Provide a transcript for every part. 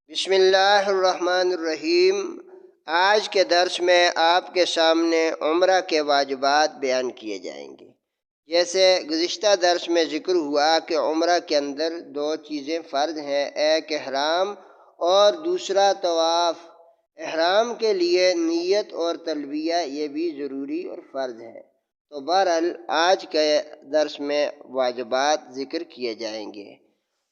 بسم اللہ الرحمن الرحیم۔ آج کے درس میں آپ کے سامنے عمرہ کے واجبات بیان کیے جائیں گے۔ جیسے گزشتہ درس میں ذکر ہوا کہ عمرہ کے اندر دو چیزیں فرض ہیں، ایک احرام اور دوسرا طواف۔ احرام کے لیے نیت اور تلبیہ یہ بھی ضروری اور فرض ہے۔ تو بہرحال آج کے درس میں واجبات ذکر کیے جائیں گے۔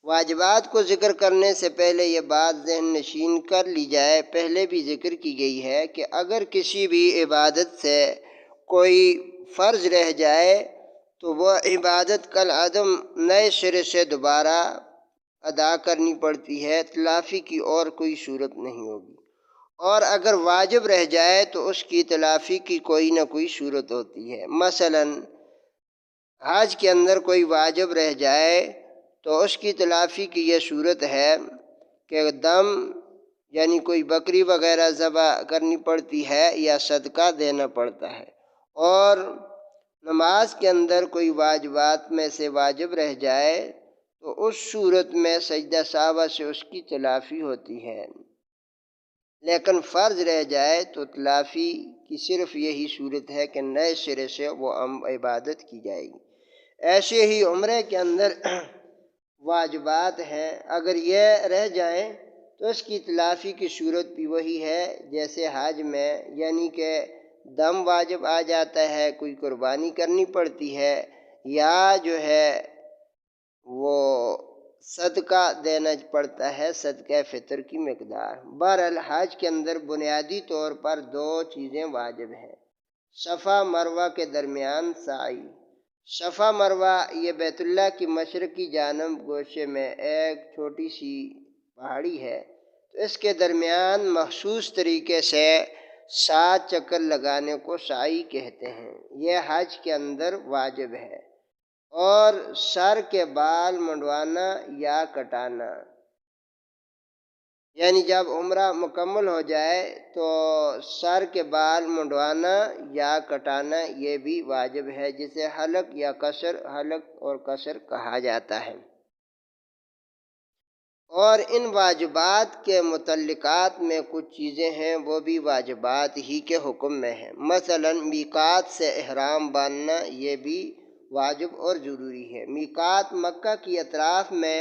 واجبات کو ذکر کرنے سے پہلے یہ بات ذہن نشین کر لی جائے، پہلے بھی ذکر کی گئی ہے کہ اگر کسی بھی عبادت سے کوئی فرض رہ جائے تو وہ عبادت کالعدم نئے سرے سے دوبارہ ادا کرنی پڑتی ہے، تلافی کی اور کوئی صورت نہیں ہوگی۔ اور اگر واجب رہ جائے تو اس کی تلافی کی کوئی نہ کوئی صورت ہوتی ہے۔ مثلاً حج کے اندر کوئی واجب رہ جائے تو اس کی تلافی کی یہ صورت ہے کہ دم یعنی کوئی بکری وغیرہ ذبح کرنی پڑتی ہے یا صدقہ دینا پڑتا ہے۔ اور نماز کے اندر کوئی واجبات میں سے واجب رہ جائے تو اس صورت میں سجدہ سہوہ سے اس کی تلافی ہوتی ہے، لیکن فرض رہ جائے تو تلافی کی صرف یہی صورت ہے کہ نئے سرے سے وہ عبادت کی جائے گی۔ ایسے ہی عمرے کے اندر واجبات ہیں، اگر یہ رہ جائیں تو اس کی تلافی کی صورت بھی وہی ہے جیسے حج میں، یعنی کہ دم واجب آ جاتا ہے، کوئی قربانی کرنی پڑتی ہے، یا جو ہے وہ صدقہ دینا پڑتا ہے، صدقہ فطر کی مقدار۔ بہرحال حج کے اندر بنیادی طور پر دو چیزیں واجب ہیں: صفا مروہ کے درمیان سعی۔ صفا مروہ یہ بیت اللہ کی مشرقی جانب گوشے میں ایک چھوٹی سی پہاڑی ہے، تو اس کے درمیان مخصوص طریقے سے 7 چکر لگانے کو سعی کہتے ہیں۔ یہ حج کے اندر واجب ہے۔ اور سر کے بال منڈوانا یا کٹانا، یعنی جب عمرہ مکمل ہو جائے تو سر کے بال منڈوانا یا کٹانا یہ بھی واجب ہے، جسے حلق یا قصر، حلق اور قصر کہا جاتا ہے۔ اور ان واجبات کے متعلقات میں کچھ چیزیں ہیں وہ بھی واجبات ہی کے حکم میں ہیں۔ مثلاً میقات سے احرام باندھنا یہ بھی واجب اور ضروری ہے۔ میقات مکہ کی اطراف میں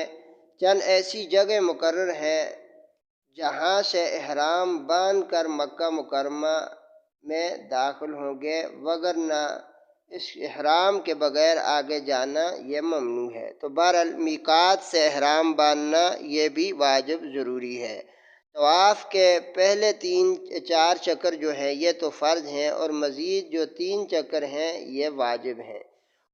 چند ایسی جگہ مقرر ہیں جہاں سے احرام باندھ کر مکہ مکرمہ میں داخل ہوں گے، وگرنہ اس احرام کے بغیر آگے جانا یہ ممنوع ہے۔ تو بہرحال میقات سے احرام باندھنا یہ بھی واجب ضروری ہے۔ طواف کے پہلے 4 چکر جو ہیں یہ تو فرض ہیں، اور مزید جو 3 چکر ہیں یہ واجب ہیں۔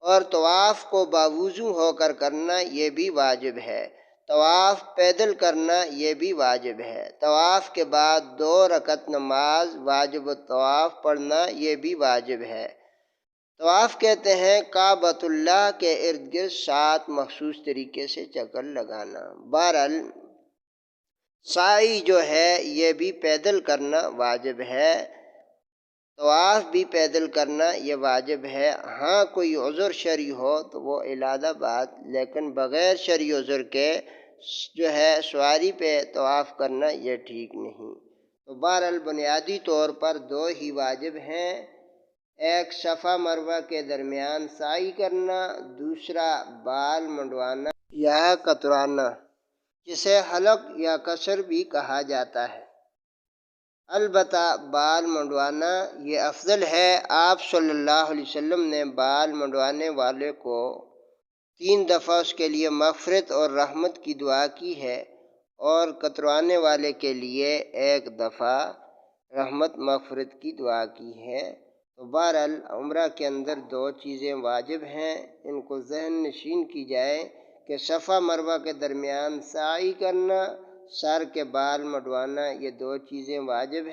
اور طواف کو باوضو ہو کر کرنا یہ بھی واجب ہے۔ طواف پیدل کرنا یہ بھی واجب ہے۔ طواف کے بعد 2 رکعت نماز واجب الطواف پڑھنا یہ بھی واجب ہے۔ طواف کہتے ہیں کعبۃ اللہ کے ارد گرد 7 مخصوص طریقے سے چکر لگانا۔ بہرحال سعی جو ہے یہ بھی پیدل کرنا واجب ہے، طواف بھی پیدل کرنا یہ واجب ہے۔ ہاں کوئی عذر شرعی ہو تو وہ علیحدہ بات، لیکن بغیر شرعی عذر کے جو ہے سواری پہ طواف کرنا یہ ٹھیک نہیں۔ تو بہرحال بنیادی طور پر 2 ہی واجب ہیں، ایک صفا مروہ کے درمیان سعی کرنا، دوسرا بال منڈوانا یا کترانا، جسے حلق یا قصر بھی کہا جاتا ہے۔ البتہ بال منڈوانا یہ افضل ہے۔ آپ صلی اللہ علیہ وسلم نے بال منڈوانے والے کو 3 دفعہ اس کے لیے مغفرت اور رحمت کی دعا کی ہے، اور کترانے والے کے لیے 1 دفعہ رحمت مغفرت کی دعا کی ہے۔ تو بہرحال عمرہ کے اندر 2 چیزیں واجب ہیں، ان کو ذہن نشین کی جائے کہ صفا مروہ کے درمیان سعی کرنا، سر کے بال منڈوانا، یہ 2 چیزیں واجب ہیں۔